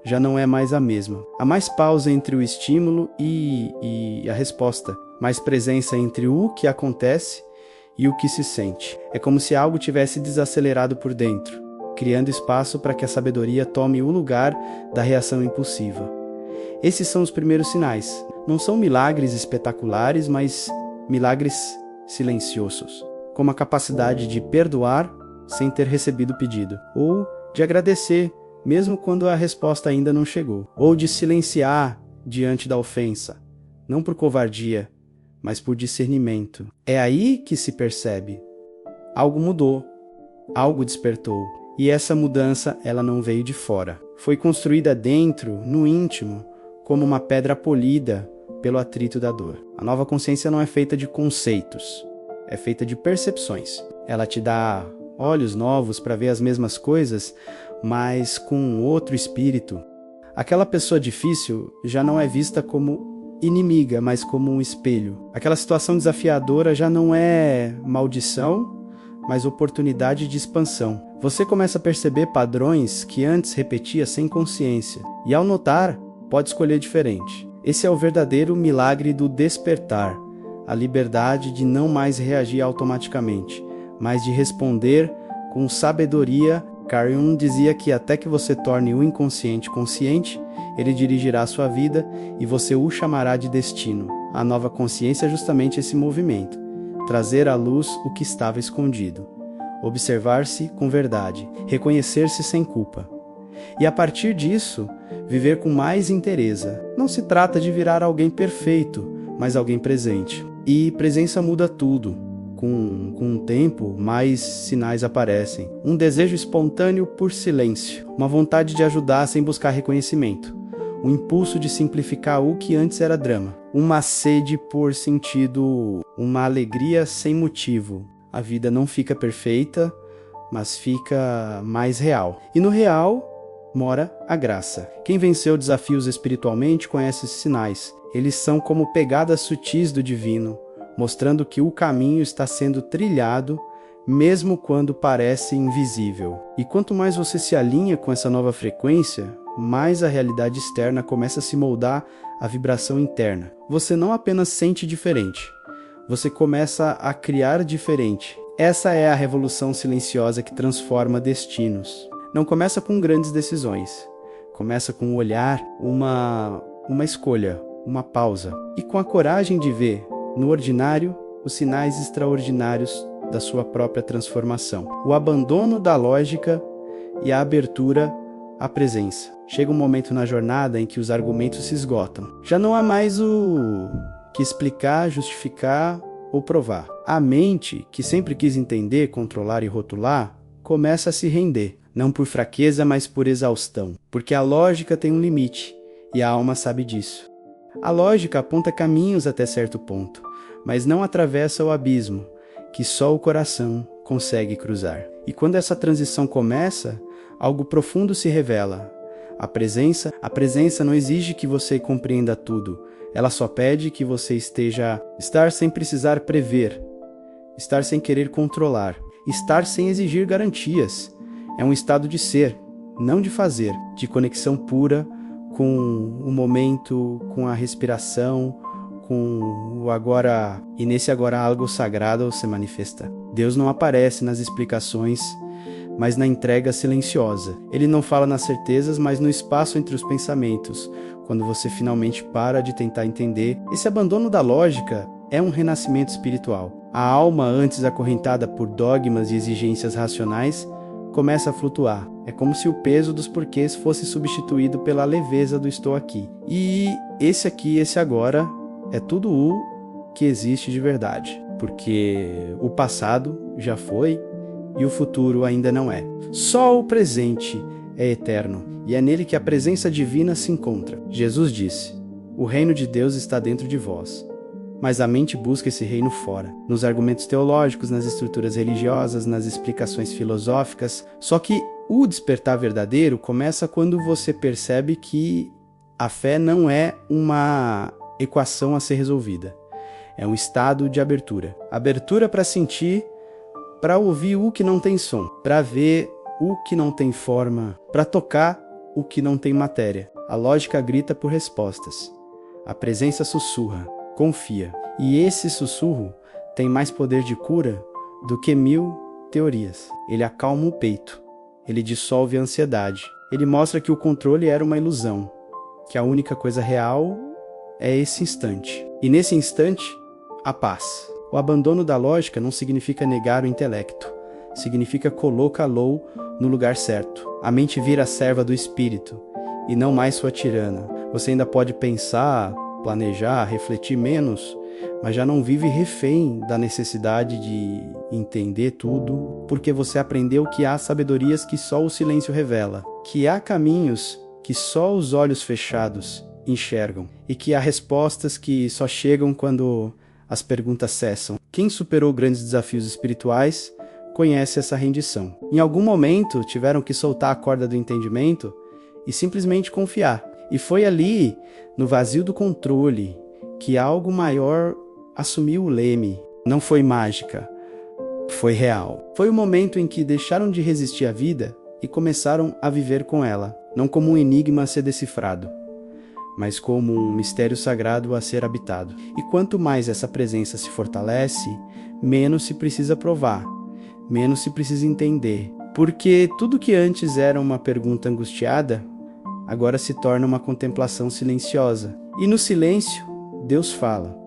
já não é mais a mesma. Há mais pausa entre o estímulo e a resposta, mais presença entre o que acontece e o que se sente. É como se algo tivesse desacelerado por dentro, criando espaço para que a sabedoria tome o lugar da reação impulsiva. Esses são os primeiros sinais. Não são milagres espetaculares, mas milagres silenciosos, como a capacidade de perdoar sem ter recebido o pedido, ou de agradecer mesmo quando a resposta ainda não chegou, ou de silenciar diante da ofensa, não por covardia, mas por discernimento. É aí que se percebe. Algo mudou, algo despertou, e essa mudança ela não veio de fora. Foi construída dentro, no íntimo, como uma pedra polida pelo atrito da dor. A nova consciência não é feita de conceitos, é feita de percepções. Ela te dá olhos novos para ver as mesmas coisas, mas com outro espírito. Aquela pessoa difícil já não é vista como inimiga, mas como um espelho. Aquela situação desafiadora já não é maldição, mas oportunidade de expansão. Você começa a perceber padrões que antes repetia sem consciência, e ao notar, pode escolher diferente. Esse é o verdadeiro milagre do despertar, a liberdade de não mais reagir automaticamente, mas de responder com sabedoria. Carl Jung dizia que até que você torne o inconsciente consciente, ele dirigirá a sua vida e você o chamará de destino. A nova consciência é justamente esse movimento, trazer à luz o que estava escondido, observar-se com verdade, reconhecer-se sem culpa. E a partir disso, viver com mais inteireza. Não se trata de virar alguém perfeito, mas alguém presente. E presença muda tudo. Com o tempo, mais sinais aparecem. Um desejo espontâneo por silêncio. Uma vontade de ajudar sem buscar reconhecimento. Um impulso de simplificar o que antes era drama. Uma sede por sentido. Uma alegria sem motivo. A vida não fica perfeita, mas fica mais real. E no real mora a graça. Quem venceu desafios espiritualmente conhece esses sinais. Eles são como pegadas sutis do divino, mostrando que o caminho está sendo trilhado, mesmo quando parece invisível. E quanto mais você se alinha com essa nova frequência, mais a realidade externa começa a se moldar à vibração interna. Você não apenas sente diferente, você começa a criar diferente. Essa é a revolução silenciosa que transforma destinos. Não começa com grandes decisões, começa com um olhar, uma escolha, uma pausa, e com a coragem de ver no ordinário os sinais extraordinários da sua própria transformação. O abandono da lógica e a abertura à presença. Chega um momento na jornada em que os argumentos se esgotam. Já não há mais o que explicar, justificar ou provar. A mente, que sempre quis entender, controlar e rotular, começa a se render. Não por fraqueza, mas por exaustão. Porque a lógica tem um limite, e a alma sabe disso. A lógica aponta caminhos até certo ponto, mas não atravessa o abismo, que só o coração consegue cruzar. E quando essa transição começa, algo profundo se revela. A presença não exige que você compreenda tudo, ela só pede que você estar sem precisar prever, estar sem querer controlar, estar sem exigir garantias. É um estado de ser, não de fazer, de conexão pura com o momento, com a respiração, com o agora, e nesse agora algo sagrado se manifesta. Deus não aparece nas explicações, mas na entrega silenciosa. Ele não fala nas certezas, mas no espaço entre os pensamentos, quando você finalmente para de tentar entender. Esse abandono da lógica é um renascimento espiritual. A alma, antes acorrentada por dogmas e exigências racionais, começa a flutuar. É como se o peso dos porquês fosse substituído pela leveza do estou aqui. E esse aqui, esse agora, é tudo o que existe de verdade. Porque o passado já foi e o futuro ainda não é. Só o presente é eterno e é nele que a presença divina se encontra. Jesus disse: o reino de Deus está dentro de vós. Mas a mente busca esse reino fora, nos argumentos teológicos, nas estruturas religiosas, nas explicações filosóficas. Só que o despertar verdadeiro começa quando você percebe que a fé não é uma equação a ser resolvida. É um estado de abertura. Abertura para sentir para ouvir o que não tem som, para ver o que não tem forma, para tocar o que não tem matéria. A lógica grita por respostas. A presença sussurra, confia. E esse sussurro tem mais poder de cura do que 1000 teorias. Ele acalma o peito. Ele dissolve a ansiedade. Ele mostra que o controle era uma ilusão, que a única coisa real é esse instante. E nesse instante, a paz. O abandono da lógica não significa negar o intelecto. Significa colocá-lo no lugar certo. A mente vira serva do espírito e não mais sua tirana. Você ainda pode pensar, planejar, refletir menos, mas já não vive refém da necessidade de entender tudo, porque você aprendeu que há sabedorias que só o silêncio revela, que há caminhos que só os olhos fechados enxergam, e que há respostas que só chegam quando as perguntas cessam. Quem superou grandes desafios espirituais conhece essa rendição. Em algum momento tiveram que soltar a corda do entendimento e simplesmente confiar. E foi ali, no vazio do controle, que algo maior assumiu o leme. Não foi mágica, foi real. Foi o momento em que deixaram de resistir à vida e começaram a viver com ela, não como um enigma a ser decifrado, mas como um mistério sagrado a ser habitado. E quanto mais essa presença se fortalece, menos se precisa provar, menos se precisa entender. Porque tudo que antes era uma pergunta angustiada, agora se torna uma contemplação silenciosa. E no silêncio, Deus fala.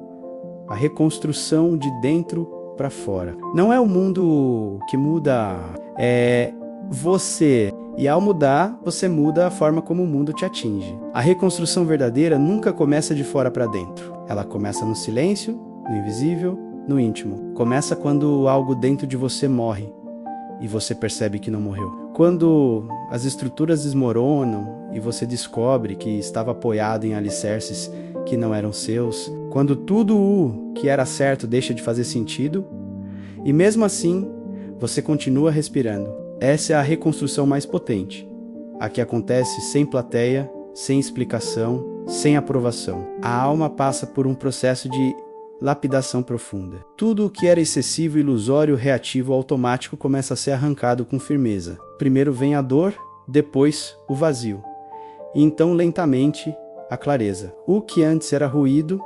A reconstrução de dentro para fora. Não é o mundo que muda, é você. E ao mudar, você muda a forma como o mundo te atinge. A reconstrução verdadeira nunca começa de fora para dentro. Ela começa no silêncio, no invisível, no íntimo. Começa quando algo dentro de você morre e você percebe que não morreu. Quando as estruturas desmoronam e você descobre que estava apoiado em alicerces que não eram seus. Quando tudo o que era certo deixa de fazer sentido. E mesmo assim, você continua respirando. Essa é a reconstrução mais potente. A que acontece sem plateia, sem explicação, sem aprovação. A alma passa por um processo de lapidação profunda. Tudo o que era excessivo, ilusório, reativo, automático começa a ser arrancado com firmeza. Primeiro vem a dor, depois o vazio. E então, lentamente, a clareza. O que antes era ruído,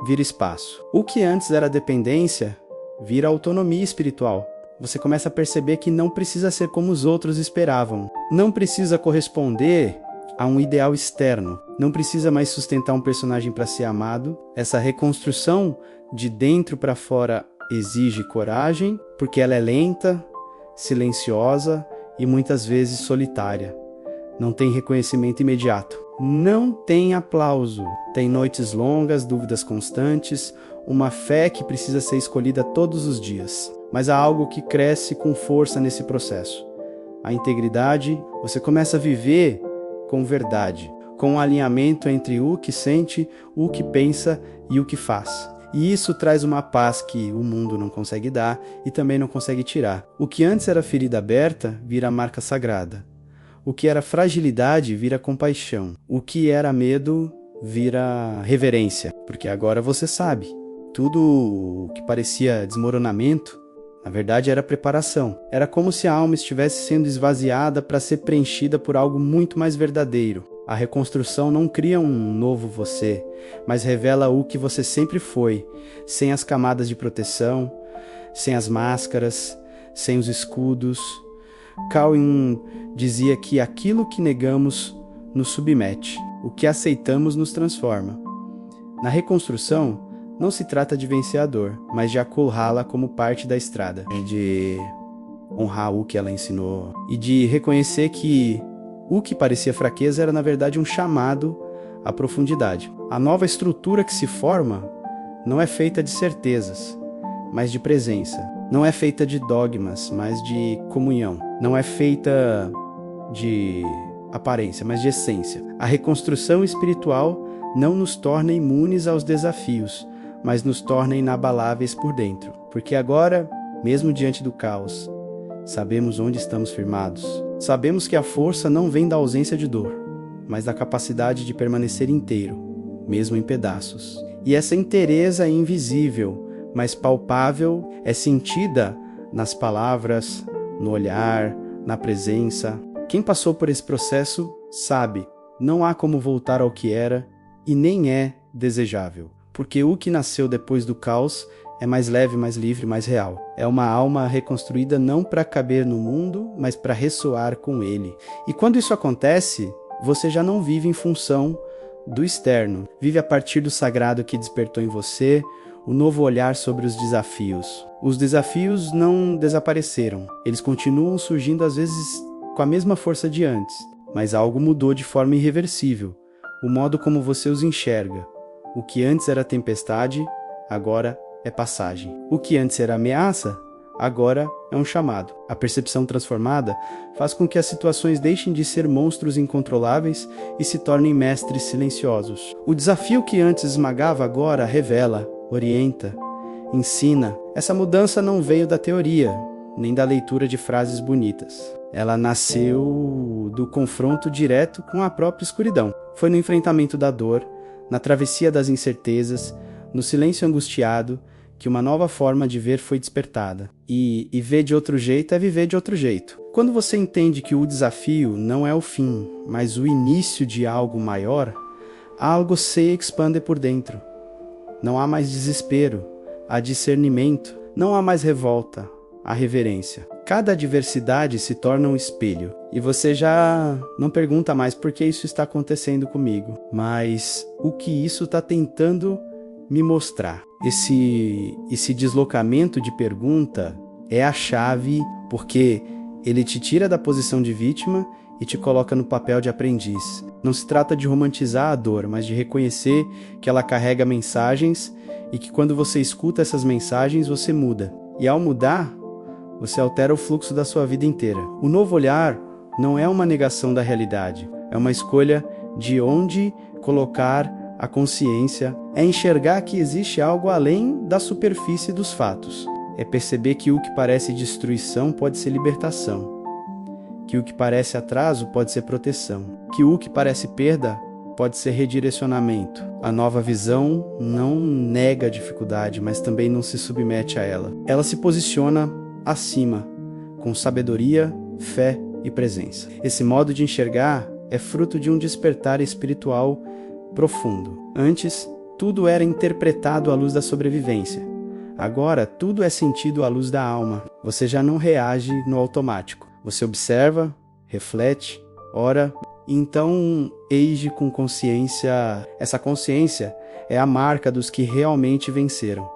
vira espaço. O que antes era dependência, vira autonomia espiritual. Você começa a perceber que não precisa ser como os outros esperavam. Não precisa corresponder a um ideal externo. Não precisa mais sustentar um personagem para ser amado. Essa reconstrução de dentro para fora exige coragem, porque ela é lenta, silenciosa e muitas vezes solitária. Não tem reconhecimento imediato. Não tem aplauso. Tem noites longas, dúvidas constantes, uma fé que precisa ser escolhida todos os dias. Mas há algo que cresce com força nesse processo. A integridade. Você começa a viver com verdade, com um alinhamento entre o que sente, o que pensa e o que faz. E isso traz uma paz que o mundo não consegue dar e também não consegue tirar. O que antes era ferida aberta, vira marca sagrada. O que era fragilidade, vira compaixão. O que era medo, vira reverência. Porque agora você sabe. Tudo o que parecia desmoronamento, na verdade era preparação. Era como se a alma estivesse sendo esvaziada para ser preenchida por algo muito mais verdadeiro. A reconstrução não cria um novo você, mas revela o que você sempre foi, sem as camadas de proteção, sem as máscaras, sem os escudos. Carl Jung dizia que aquilo que negamos nos submete, o que aceitamos nos transforma. Na reconstrução, não se trata de vencer a dor, mas de acolhê-la como parte da estrada, de honrar o que ela ensinou e de reconhecer que o que parecia fraqueza era na verdade um chamado à profundidade. A nova estrutura que se forma não é feita de certezas, mas de presença. Não é feita de dogmas, mas de comunhão. Não é feita de aparência, mas de essência. A reconstrução espiritual não nos torna imunes aos desafios, mas nos torna inabaláveis por dentro. Porque agora, mesmo diante do caos, sabemos onde estamos firmados. Sabemos que a força não vem da ausência de dor, mas da capacidade de permanecer inteiro, mesmo em pedaços. E essa inteireza é invisível, mas palpável, é sentida nas palavras, no olhar, na presença. Quem passou por esse processo sabe, não há como voltar ao que era e nem é desejável, porque o que nasceu depois do caos é mais leve, mais livre, mais real. É uma alma reconstruída não para caber no mundo, mas para ressoar com ele. E quando isso acontece, você já não vive em função do externo, vive a partir do sagrado que despertou em você, o novo olhar sobre os desafios. Os desafios não desapareceram, eles continuam surgindo às vezes com a mesma força de antes, mas algo mudou de forma irreversível, o modo como você os enxerga. O que antes era tempestade, agora é passagem. O que antes era ameaça, agora é um chamado. A percepção transformada faz com que as situações deixem de ser monstros incontroláveis e se tornem mestres silenciosos. O desafio que antes esmagava agora revela, orienta, ensina. Essa mudança não veio da teoria, nem da leitura de frases bonitas. Ela nasceu do confronto direto com a própria escuridão. Foi no enfrentamento da dor, na travessia das incertezas, no silêncio angustiado, que uma nova forma de ver foi despertada. E ver de outro jeito é viver de outro jeito. Quando você entende que o desafio não é o fim, mas o início de algo maior, algo se expande por dentro. Não há mais desespero, há discernimento, não há mais revolta, há reverência. Cada adversidade se torna um espelho, e você já não pergunta mais por que isso está acontecendo comigo, mas o que isso está tentando me mostrar. Esse deslocamento de pergunta é a chave, porque ele te tira da posição de vítima e te coloca no papel de aprendiz. Não se trata de romantizar a dor, mas de reconhecer que ela carrega mensagens e que quando você escuta essas mensagens, você muda. E ao mudar, você altera o fluxo da sua vida inteira. O novo olhar não é uma negação da realidade, é uma escolha de onde colocar a consciência, é enxergar que existe algo além da superfície dos fatos. É perceber que o que parece destruição pode ser libertação, que o que parece atraso pode ser proteção, que o que parece perda pode ser redirecionamento. A nova visão não nega a dificuldade, mas também não se submete a ela. Ela se posiciona acima, com sabedoria, fé e presença. Esse modo de enxergar é fruto de um despertar espiritual profundo. Antes, tudo era interpretado à luz da sobrevivência. Agora, tudo é sentido à luz da alma. Você já não reage no automático. Você observa, reflete, ora, e então age com consciência. Essa consciência é a marca dos que realmente venceram.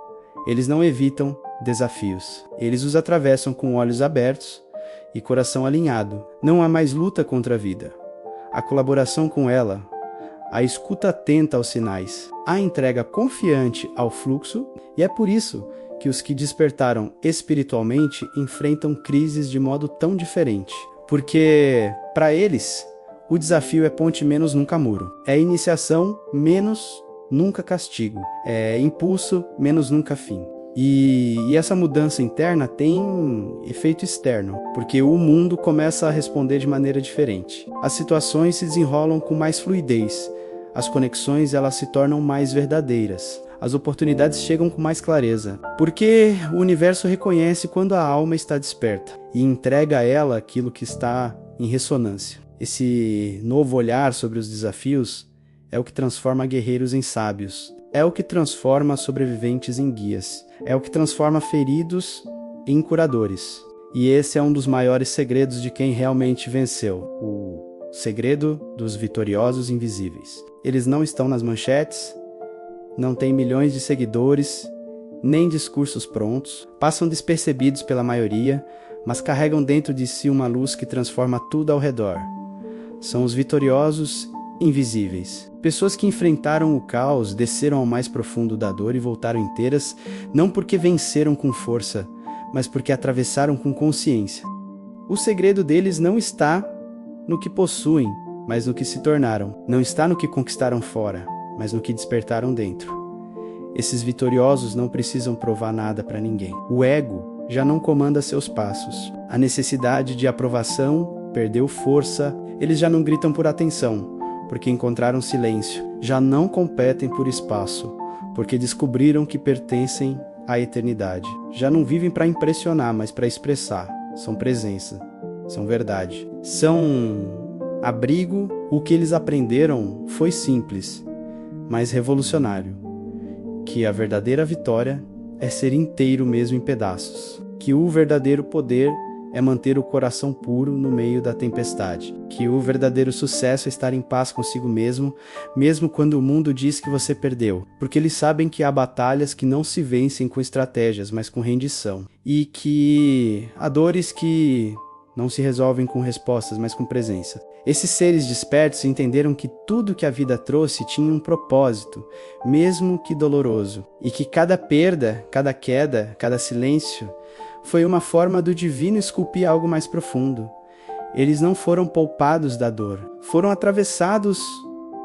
Eles não evitam desafios. Eles os atravessam com olhos abertos e coração alinhado. Não há mais luta contra a vida. A colaboração com ela, a escuta atenta aos sinais, a entrega confiante ao fluxo, e é por isso que os que despertaram espiritualmente enfrentam crises de modo tão diferente. Porque, para eles, o desafio é ponte menos nunca muro. É iniciação menos nunca castigo. É impulso menos nunca fim. E essa mudança interna tem efeito externo, porque o mundo começa a responder de maneira diferente. As situações se desenrolam com mais fluidez, as conexões elas se tornam mais verdadeiras, as oportunidades chegam com mais clareza, porque o universo reconhece quando a alma está desperta e entrega a ela aquilo que está em ressonância. Esse novo olhar sobre os desafios é o que transforma guerreiros em sábios, é o que transforma sobreviventes em guias, é o que transforma feridos em curadores. E esse é um dos maiores segredos de quem realmente venceu, o segredo dos vitoriosos invisíveis. Eles não estão nas manchetes, não têm milhões de seguidores, nem discursos prontos, passam despercebidos pela maioria, mas carregam dentro de si uma luz que transforma tudo ao redor. São os vitoriosos invisíveis. Pessoas que enfrentaram o caos, desceram ao mais profundo da dor e voltaram inteiras, não porque venceram com força, mas porque atravessaram com consciência. O segredo deles não está no que possuem, mas no que se tornaram. Não está no que conquistaram fora, mas no que despertaram dentro. Esses vitoriosos não precisam provar nada para ninguém. O ego já não comanda seus passos. A necessidade de aprovação perdeu força. Eles já não gritam por atenção, porque encontraram silêncio. Já não competem por espaço, porque descobriram que pertencem à eternidade. Já não vivem para impressionar, mas para expressar. São presença, são verdade. São abrigo. O que eles aprenderam foi simples, mas revolucionário. Que a verdadeira vitória é ser inteiro mesmo em pedaços. Que o verdadeiro poder é manter o coração puro no meio da tempestade. Que o verdadeiro sucesso é estar em paz consigo mesmo, mesmo quando o mundo diz que você perdeu. Porque eles sabem que há batalhas que não se vencem com estratégias, mas com rendição. E que há dores que não se resolvem com respostas, mas com presença. Esses seres despertos entenderam que tudo que a vida trouxe tinha um propósito, mesmo que doloroso. E que cada perda, cada queda, cada silêncio foi uma forma do divino esculpir algo mais profundo. Eles não foram poupados da dor, foram atravessados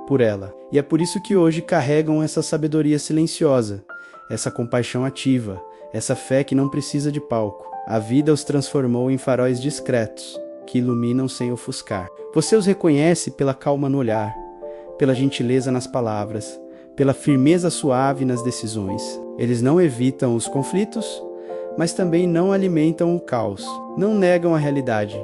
por ela. E é por isso que hoje carregam essa sabedoria silenciosa, essa compaixão ativa, essa fé que não precisa de palco. A vida os transformou em faróis discretos, que iluminam sem ofuscar. Você os reconhece pela calma no olhar, pela gentileza nas palavras, pela firmeza suave nas decisões. Eles não evitam os conflitos, mas também não alimentam o caos. Não negam a realidade,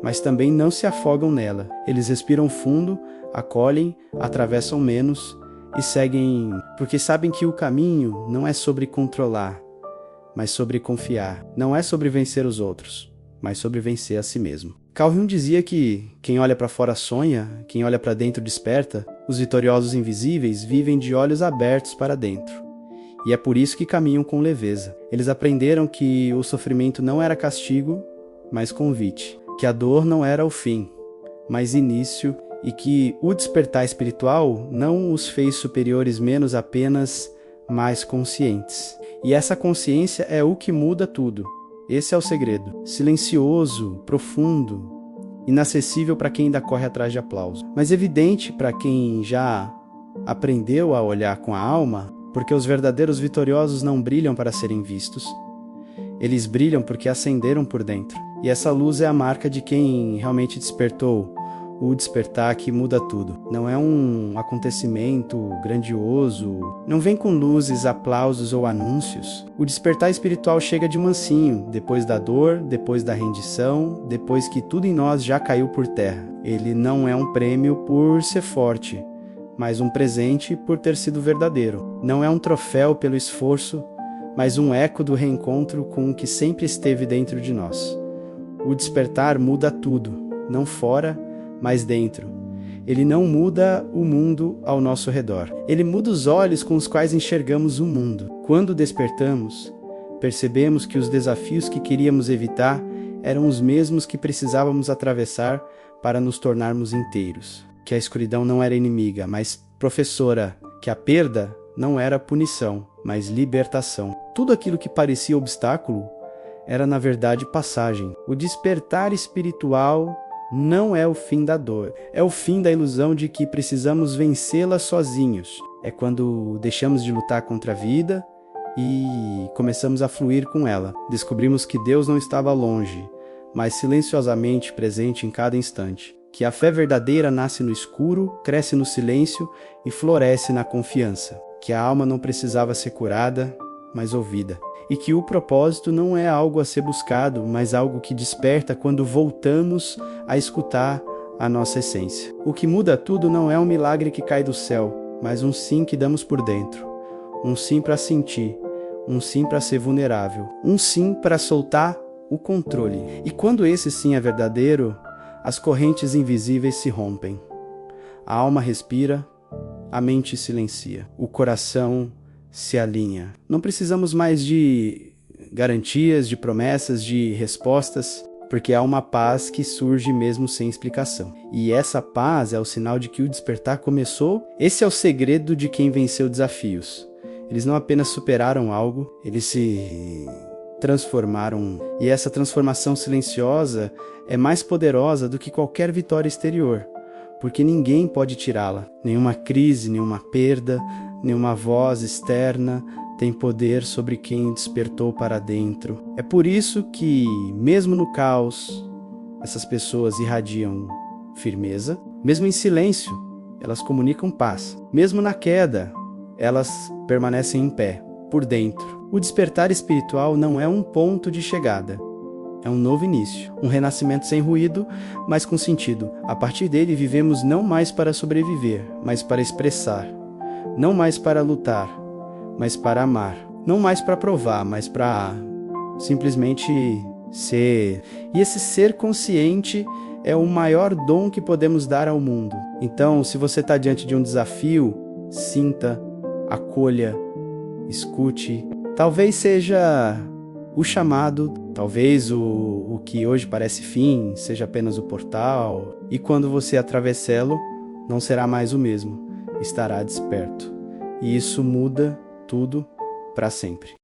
mas também não se afogam nela. Eles respiram fundo, acolhem, atravessam menos e seguem, porque sabem que o caminho não é sobre controlar, mas sobre confiar. Não é sobre vencer os outros, mas sobre vencer a si mesmo. Carl Jung dizia que quem olha para fora sonha, quem olha para dentro desperta. Os vitoriosos invisíveis vivem de olhos abertos para dentro. E é por isso que caminham com leveza. Eles aprenderam que o sofrimento não era castigo, mas convite. Que a dor não era o fim, mas início. E que o despertar espiritual não os fez superiores menos, apenas mais conscientes. E essa consciência é o que muda tudo. Esse é o segredo. Silencioso, profundo, inacessível para quem ainda corre atrás de aplauso, mas evidente para quem já aprendeu a olhar com a alma, porque os verdadeiros vitoriosos não brilham para serem vistos. Eles brilham porque ascenderam por dentro. E essa luz é a marca de quem realmente despertou. O despertar que muda tudo. Não é um acontecimento grandioso. Não vem com luzes, aplausos ou anúncios. O despertar espiritual chega de mansinho, depois da dor, depois da rendição, depois que tudo em nós já caiu por terra. Ele não é um prêmio por ser forte, mas um presente por ter sido verdadeiro. Não é um troféu pelo esforço, mas um eco do reencontro com o que sempre esteve dentro de nós. O despertar muda tudo, não fora, mas dentro. Ele não muda o mundo ao nosso redor. Ele muda os olhos com os quais enxergamos o mundo. Quando despertamos, percebemos que os desafios que queríamos evitar eram os mesmos que precisávamos atravessar para nos tornarmos inteiros. Que a escuridão não era inimiga, mas professora. Que a perda não era punição, mas libertação. Tudo aquilo que parecia obstáculo era, na verdade, passagem. O despertar espiritual não é o fim da dor. É o fim da ilusão de que precisamos vencê-la sozinhos. É quando deixamos de lutar contra a vida e começamos a fluir com ela. Descobrimos que Deus não estava longe, mas silenciosamente presente em cada instante. Que a fé verdadeira nasce no escuro, cresce no silêncio e floresce na confiança. Que a alma não precisava ser curada, mas ouvida. E que o propósito não é algo a ser buscado, mas algo que desperta quando voltamos a escutar a nossa essência. O que muda tudo não é um milagre que cai do céu, mas um sim que damos por dentro. Um sim para sentir, um sim para ser vulnerável, um sim para soltar o controle. E quando esse sim é verdadeiro, as correntes invisíveis se rompem. A alma respira, a mente silencia, o coração se alinha. Não precisamos mais de garantias, de promessas, de respostas, porque há uma paz que surge mesmo sem explicação. E essa paz é o sinal de que o despertar começou. Esse é o segredo de quem venceu desafios. Eles não apenas superaram algo, eles se transformaram. E essa transformação silenciosa é mais poderosa do que qualquer vitória exterior, porque ninguém pode tirá-la. Nenhuma crise, nenhuma perda, nenhuma voz externa tem poder sobre quem despertou para dentro. É por isso que, mesmo no caos, essas pessoas irradiam firmeza. Mesmo em silêncio, elas comunicam paz. Mesmo na queda, elas permanecem em pé, por dentro. O despertar espiritual não é um ponto de chegada. É um novo início, um renascimento sem ruído, mas com sentido. A partir dele vivemos não mais para sobreviver, mas para expressar. Não mais para lutar, mas para amar. Não mais para provar, mas para simplesmente ser. E esse ser consciente é o maior dom que podemos dar ao mundo. Então, se você está diante de um desafio, sinta, acolha, escute. Talvez seja o chamado, talvez o que hoje parece fim seja apenas o portal, e quando você atravessá-lo, não será mais o mesmo, estará desperto. E isso muda tudo para sempre.